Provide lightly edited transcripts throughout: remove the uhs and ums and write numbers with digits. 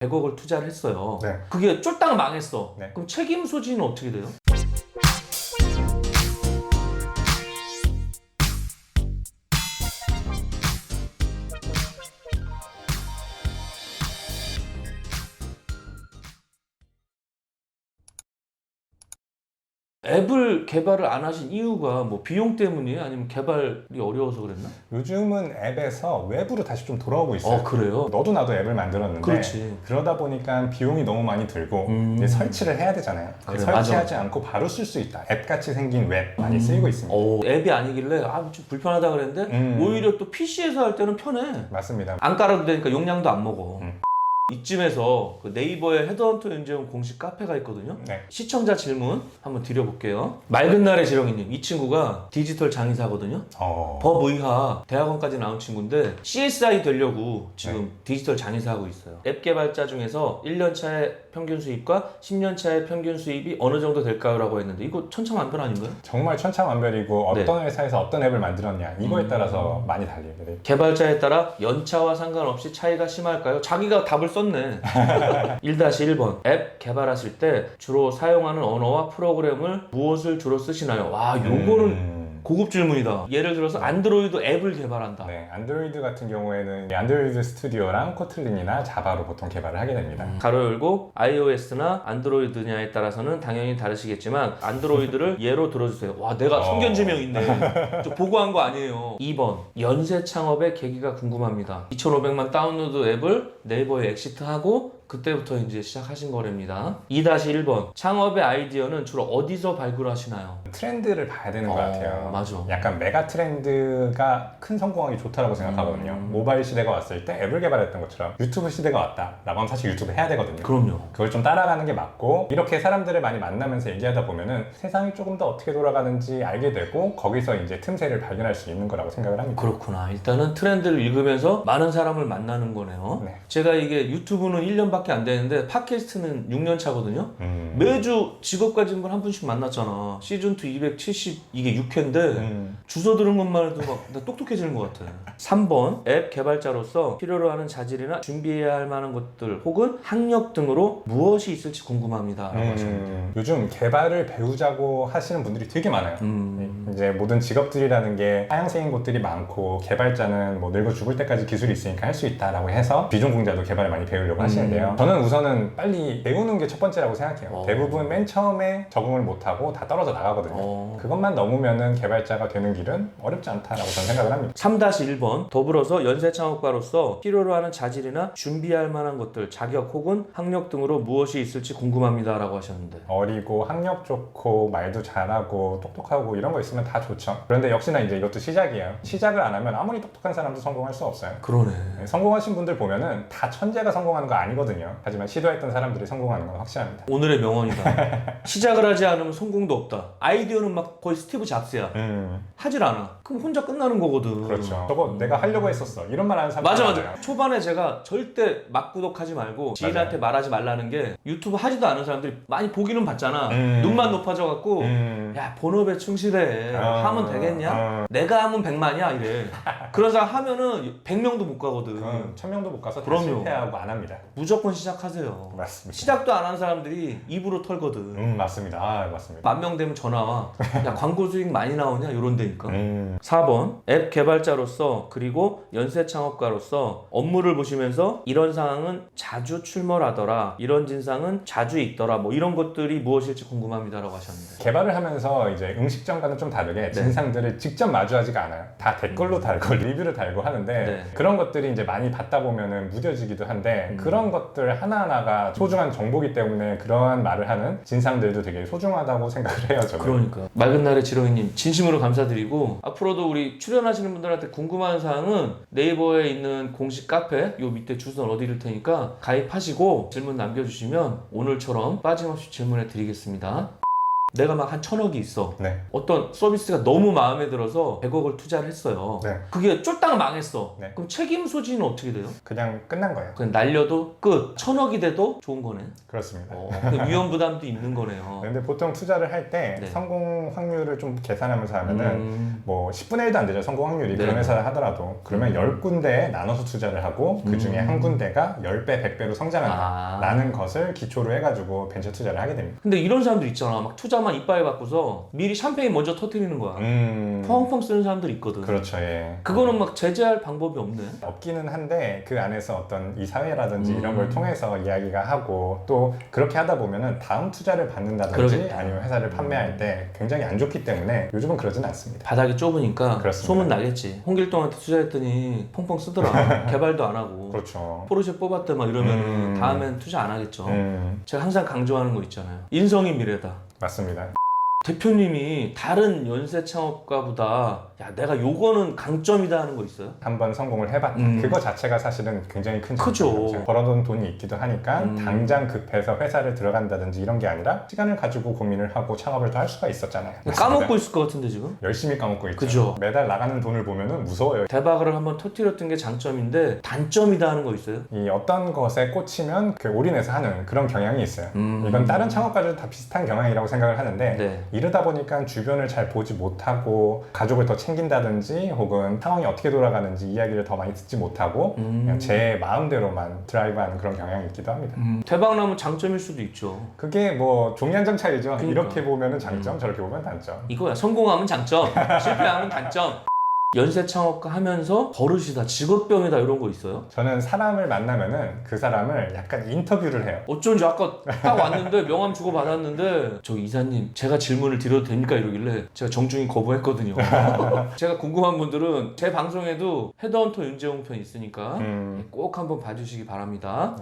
100억을 투자를 했어요. 네. 그게 쫄딱 망했어. 네. 그럼 책임 소지는 어떻게 돼요? 앱을 개발을 안 하신 이유가 뭐 비용 때문이에요? 아니면 개발이 어려워서 그랬나? 요즘은 앱에서 외부로 다시 좀 돌아오고 있어요. 그래요? 너도 나도 앱을 만들었는데 그렇지. 그러다 보니까 비용이 너무 많이 들고 이제 설치를 해야 되잖아요. 그래, 설치하지 않고 바로 쓸 수 있다. 앱같이 생긴 웹 많이 쓰이고 있습니다. 앱이 아니길래 좀 불편하다 그랬는데 오히려 또 PC에서 할 때는 편해. 맞습니다. 안 깔아도 되니까 용량도 안 먹어. 이쯤에서 그 네이버에 헤드헌터 윤재훈 공식 카페가 있거든요. 네. 시청자 질문 한번 드려볼게요. 맑은 날의 지렁이님, 이 친구가 디지털 장의사거든요. 법의학 대학원까지 나온 친구인데 CSI 되려고 지금 디지털 장의사 하고 있어요. 앱 개발자 중에서 1년차의 평균 수입과 10년차의 평균 수입이 어느 정도 될까요? 라고 했는데 이거 천차만별 아닌가요? 정말 천차만별이고 어떤 회사에서 어떤 앱을 만들었냐 이거에 따라서 많이 달리게 돼요. 개발자에 따라 연차와 상관없이 차이가 심할까요? 자기가 답을 썼네. 1-1번 앱 개발하실 때 주로 사용하는 언어와 프로그램을 무엇을 주로 쓰시나요? 와, 요거는 고급 질문이다. 예를 들어서 안드로이드 앱을 개발한다. 네, 안드로이드 같은 경우에는 안드로이드 스튜디오랑 코틀린이나 자바로 보통 개발을 하게 됩니다. 가로 열고 iOS나 안드로이드냐에 따라서는 당연히 다르시겠지만 안드로이드를 예로 들어주세요. 와, 내가 성견지명 있네. 저 보고한 거 아니에요. 2번 연쇄 창업의 계기가 궁금합니다. 2,500만 다운로드 앱을 네이버에 엑시트하고 그때부터 이제 시작하신 거랍니다. 2-1번 창업의 아이디어는 주로 어디서 발굴하시나요? 트렌드를 봐야 되는 것 같아요. 맞아. 약간 메가 트렌드가 큰 성공하기 좋다라고 생각하거든요. 모바일 시대가 왔을 때 앱을 개발했던 것처럼 유튜브 시대가 왔다라고 하면 사실 유튜브 해야 되거든요. 그럼요. 그걸 좀 따라가는 게 맞고 이렇게 사람들을 많이 만나면서 얘기하다 보면은 세상이 조금 더 어떻게 돌아가는지 알게 되고 거기서 이제 틈새를 발견할 수 있는 거라고 생각을 합니다. 그렇구나. 일단은 트렌드를 읽으면서 많은 사람을 만나는 거네요. 네. 제가 이게 유튜브는 1년밖에 안 되는데 팟캐스트는 6년 차거든요. 매주 직업가 진분 한 분씩 만났잖아. 시즌2 270 이게 6회인데 주소 들은 것만 해도 막 나 똑똑해지는 것 같아. 3번 앱 개발자로서 필요로 하는 자질이나 준비해야 할 만한 것들 혹은 학력 등으로 무엇이 있을지 궁금합니다. 라고 하셨는데 요즘 개발을 배우자고 하시는 분들이 되게 많아요. 이제 모든 직업들이라는 게 하향세인 곳들이 많고 개발자는 뭐 늙어 죽을 때까지 기술이 있으니까 할 수 있다라고 해서 비전공자도 개발을 많이 배우려고 하시는데요. 저는 우선은 빨리 배우는 게 첫 번째라고 생각해요. 대부분 맨 처음에 적응을 못하고 다 떨어져 나가거든요. 그것만 넘으면은 개발자가 되는 길은 어렵지 않다라고 저는 생각을 합니다. 3-1번 더불어서 연쇄창업가로서 필요로 하는 자질이나 준비할 만한 것들, 자격 혹은 학력 등으로 무엇이 있을지 궁금합니다. 라고 하셨는데 어리고 학력 좋고 말도 잘하고 똑똑하고 이런 거 있으면 다 좋죠. 그런데 역시나 이제 이것도 시작이에요. 시작을 안 하면 아무리 똑똑한 사람도 성공할 수 없어요. 그러네. 성공하신 분들 보면은 다 천재가 성공하는 거 아니거든요. 하지만 시도했던 사람들이 성공하는 건 확실합니다. 오늘의 명언이다. 시작을 하지 않으면 성공도 없다. 아이디어는 막 거의 스티브 잡스야. 하질 않아. 그럼 혼자 끝나는 거거든. 그렇죠. 저거 내가 하려고 했었어. 이런 말 하는 사람 맞아. 초반에 제가 절대 막 구독하지 말고 지인한테 말하지 말라는 게 유튜브 하지도 않은 사람들이 많이 보기는 봤잖아. 눈만 높아져갖고 야 본업에 충실해. 하면 되겠냐? 내가 하면 100만이야 이래. 그런 사람 하면은 100명도 못 가거든. 1000명도 못 가서 다 그럼요. 실패하고 안 합니다. 무조건 시작하세요. 맞습니다. 시작도 안 한 사람들이 입으로 털거든. 맞습니다. 맞습니다. 10,000명 되면 전화 와. 야 광고 수익 많이 나오냐? 이런 데니까. 4번 앱 개발자로서 그리고 연쇄 창업가로서 업무를 보시면서 이런 상황은 자주 출몰하더라. 이런 진상은 자주 있더라. 뭐 이런 것들이 무엇일지 궁금합니다. 라고 하셨는데. 개발을 하면서 이제 음식점과는 좀 다르게 진상들을 직접 마주하지가 않아요. 다 댓글로 달고 리뷰를 달고 하는데 그런 것들이 이제 많이 받다 보면은 무뎌지기도 한데 그런 것들 하나하나가 소중한 정보기 때문에 그러한 말을 하는 진상들도 되게 소중하다고 생각을 해요. 저는. 그러니까 맑은 날의 지렁이님 진심으로 감사드리고 앞으로도 우리 출연하시는 분들한테 궁금한 사항은 네이버에 있는 공식 카페 요 밑에 주소 넣어드릴 테니까 가입하시고 질문 남겨주시면 오늘처럼 빠짐없이 질문해 드리겠습니다. 내가 막 한 1,000억이 있어. 네. 어떤 서비스가 너무 마음에 들어서 100억을 투자를 했어요. 네. 그게 쫄딱 망했어. 네. 그럼 책임 소지는 어떻게 돼요? 그냥 끝난 거예요. 그냥 날려도 끝. 1,000억이 돼도 좋은 거네. 그렇습니다. 그 위험 부담도 있는 거네요. 근데 보통 투자를 할 때 네. 성공 확률을 좀 계산하면서 하면은 뭐 10분의 1도 안 되죠. 성공 확률이. 네. 그런 회사를 하더라도 그러면 10군데에 나눠서 투자를 하고 그 중에 한 군데가 10배, 100배로 성장한다 라는 것을 기초로 해가지고 벤처 투자를 하게 됩니다. 근데 이런 사람들 있잖아. 막 투자만 이빨에 받고서 미리 샴페인 먼저 터뜨리는 거야. 펑펑 쓰는 사람들 있거든. 그렇죠. 예. 그거는 막 제재할 방법이 없네. 없기는 한데 그 안에서 어떤 이 사회라든지 이런 걸 통해서 이야기가 하고 또 그렇게 하다 보면은 다음 투자를 받는다든지 그러겠다. 아니면 회사를 판매할 때 굉장히 안 좋기 때문에 요즘은 그러진 않습니다. 바닥이 좁으니까 그렇습니다. 소문 나겠지. 홍길동한테 투자했더니 펑펑 쓰더라. 개발도 안 하고. 그렇죠. 포르쉐 뽑았대 막 이러면 다음엔 투자 안 하겠죠. 제가 항상 강조하는 거 있잖아요. 인성이 미래다. 맞습니다. 대표님이 다른 연쇄 창업가보다 야 내가 요거는 강점이다 하는 거 있어요? 한번 성공을 해봤다. 그거 자체가 사실은 굉장히 큰 크죠. 장점이죠. 벌어둔 돈이 있기도 하니까 당장 급해서 회사를 들어간다든지 이런 게 아니라 시간을 가지고 고민을 하고 창업을 더 할 수가 있었잖아요. 까먹고 있을 것 같은데 지금? 열심히 까먹고 있죠. 그죠. 매달 나가는 돈을 보면은 무서워요. 대박을 한번 터뜨렸던 게 장점인데 단점이다 하는 거 있어요? 이 어떤 것에 꽂히면 그 올인해서 하는 그런 경향이 있어요. 이건 다른 창업가들도 다 비슷한 경향이라고 생각을 하는데 네. 이러다 보니까 주변을 잘 보지 못하고 가족을 더 챙긴다든지 혹은 상황이 어떻게 돌아가는지 이야기를 더 많이 듣지 못하고 그냥 제 마음대로만 드라이브하는 그런 경향이 있기도 합니다. 대박 나면 장점일 수도 있죠. 그게 뭐 종이 한 장 차이죠. 그러니까. 이렇게 보면은 장점, 저렇게 보면 단점. 이거야. 성공하면 장점, 실패하면 단점. 연쇄 창업가 하면서 버릇이다, 직업병이다 이런 거 있어요? 저는 사람을 만나면은 그 사람을 약간 인터뷰를 해요. 어쩐지 아까 딱 왔는데 명함 주고 받았는데 저 이사님 제가 질문을 드려도 됩니까 이러길래 제가 정중히 거부했거든요. 제가 궁금한 분들은 제 방송에도 헤드헌터 윤재홍 편 있으니까 꼭 한번 봐주시기 바랍니다.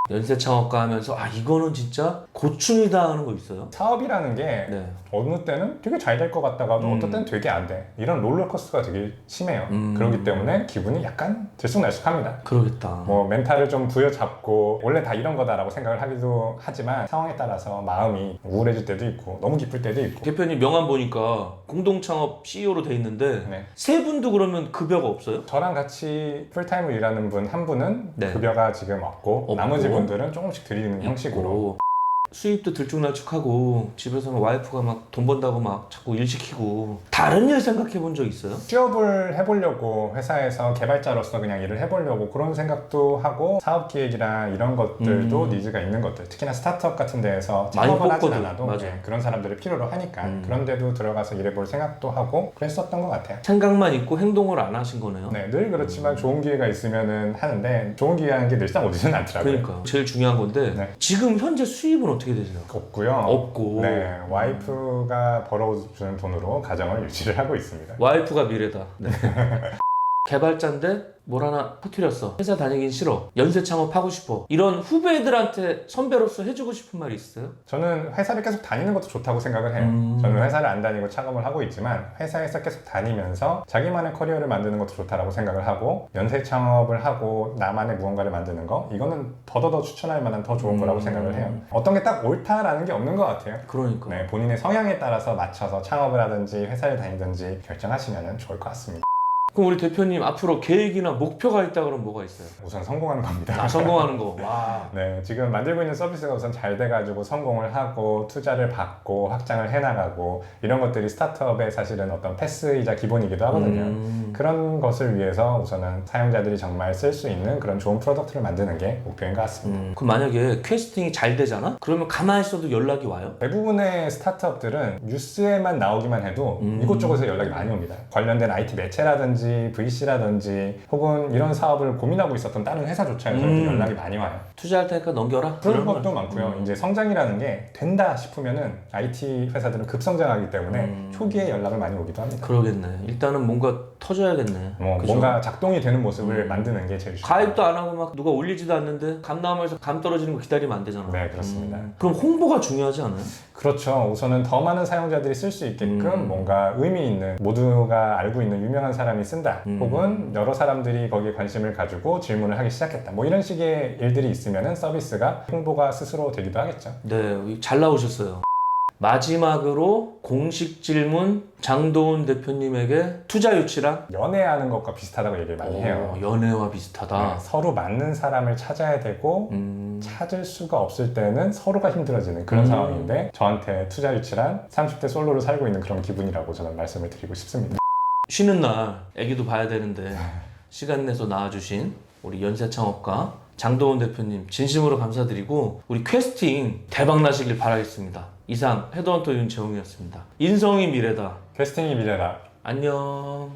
연쇄 창업가 하면서 아 이거는 진짜 고충이다 하는 거 있어요? 사업이라는 게 네. 어느 때는 되게 잘 될 것 같다가도 어떤 때는 되게 안 돼. 이런 롤러코스터가 되게 심해요. 그렇기 때문에 기분이 약간 들쑥날쑥합니다. 그러겠다. 뭐 멘탈을 좀 부여잡고 원래 다 이런 거다라고 생각을 하기도 하지만 상황에 따라서 마음이 우울해질 때도 있고 너무 기쁠 때도 있고. 대표님 명함 보니까 공동창업 CEO로 돼 있는데 네. 세 분도 그러면 급여가 없어요? 저랑 같이 풀타임을 일하는 분 한 분은 네. 급여가 지금 없고 나머지 분들은 조금씩 드리는 형식으로. 수입도 들쭉날쭉하고 집에서는 와이프가 막 돈 번다고 막 자꾸 일 시키고 다른 일 생각해 본 적 있어요? 취업을 해보려고 회사에서 개발자로서 그냥 일을 해보려고 그런 생각도 하고 사업 기획이나 이런 것들도 니즈가 있는 것들 특히나 스타트업 같은 데에서 많이 창업을 하진 뽑거든. 않아도 맞아. 그런 사람들을 필요로 하니까 그런 데도 들어가서 일해볼 생각도 하고 그랬었던 것 같아요. 생각만 있고 행동을 안 하신 거네요. 네, 늘 그렇지만 좋은 기회가 있으면은 하는데 좋은 기회라는 게 늘상 오지는 않더라고요. 그러니까 제일 중요한 건데 네. 지금 현재 수입은 어떻게 되세요? 없고요. 없고. 네, 와이프가 벌어주는 돈으로 가정을 유지를 하고 있습니다. 와이프가 미래다. 네. 개발자인데 뭘 하나 터뜨렸어. 회사 다니긴 싫어. 연쇄 창업하고 싶어. 이런 후배들한테 선배로서 해주고 싶은 말이 있어요? 저는 회사를 계속 다니는 것도 좋다고 생각을 해요. 저는 회사를 안 다니고 창업을 하고 있지만 회사에서 계속 다니면서 자기만의 커리어를 만드는 것도 좋다고 생각을 하고 연쇄 창업을 하고 나만의 무언가를 만드는 거 이거는 더더더 추천할 만한 더 좋은 거라고 생각을 해요. 어떤 게 딱 옳다라는 게 없는 것 같아요. 그러니까. 네, 본인의 성향에 따라서 맞춰서 창업을 하든지 회사를 다니든지 결정하시면 좋을 것 같습니다. 그럼 우리 대표님 앞으로 계획이나 목표가 있다 그러면 뭐가 있어요? 우선 성공하는 겁니다. 성공하는 거. 와. 네, 지금 만들고 있는 서비스가 우선 잘 돼가지고 성공을 하고 투자를 받고 확장을 해나가고 이런 것들이 스타트업의 사실은 어떤 패스이자 기본이기도 하거든요. 그런 것을 위해서 우선은 사용자들이 정말 쓸 수 있는 그런 좋은 프로덕트를 만드는 게 목표인 것 같습니다. 그럼 만약에 캐스팅이 잘 되잖아? 그러면 가만히 있어도 연락이 와요? 대부분의 스타트업들은 뉴스에만 나오기만 해도 이곳저곳에서 연락이 많이 옵니다. 관련된 IT 매체라든지 VC라든지 혹은 이런 사업을 고민하고 있었던 다른 회사조차에서 연락이 많이 와요. 투자할 테니까 넘겨라? 그런 것도 많고요. 이제 성장이라는 게 된다 싶으면은 IT 회사들은 급성장하기 때문에 초기에 연락을 많이 오기도 합니다. 그러겠네. 일단은 뭔가 터져야겠네. 그죠? 뭔가 작동이 되는 모습을 만드는 게 제일 중요해요. 가입도 안 하고 막 누가 올리지도 않는데 감 나오면서 감 떨어지는 거 기다리면 안 되잖아. 네, 그렇습니다. 그럼 홍보가 중요하지 않아요? 그렇죠. 우선은 더 많은 사용자들이 쓸 수 있게끔 뭔가 의미 있는 모두가 알고 있는 유명한 사람이 쓴다. 혹은 여러 사람들이 거기에 관심을 가지고 질문을 하기 시작했다. 뭐 이런 식의 일들이 있으면은 서비스가 홍보가 스스로 되기도 하겠죠. 네, 잘 나오셨어요. 마지막으로 공식 질문, 장도훈 대표님에게 투자 유치란? 연애하는 것과 비슷하다고 얘기를 많이 해요. 연애와 비슷하다. 네, 서로 맞는 사람을 찾아야 되고 찾을 수가 없을 때는 서로가 힘들어지는 그런 상황인데 저한테 투자 유치란 30대 솔로로 살고 있는 그런 기분이라고 저는 말씀을 드리고 싶습니다. 쉬는 날 애기도 봐야 되는데 시간 내서 나와주신 우리 연세창업가 장도훈 대표님 진심으로 감사드리고 우리 퀘스팅 대박 나시길 바라겠습니다. 이상 헤드헌터 윤재홍이었습니다. 인성이 미래다. 캐스팅이 미래다. 안녕.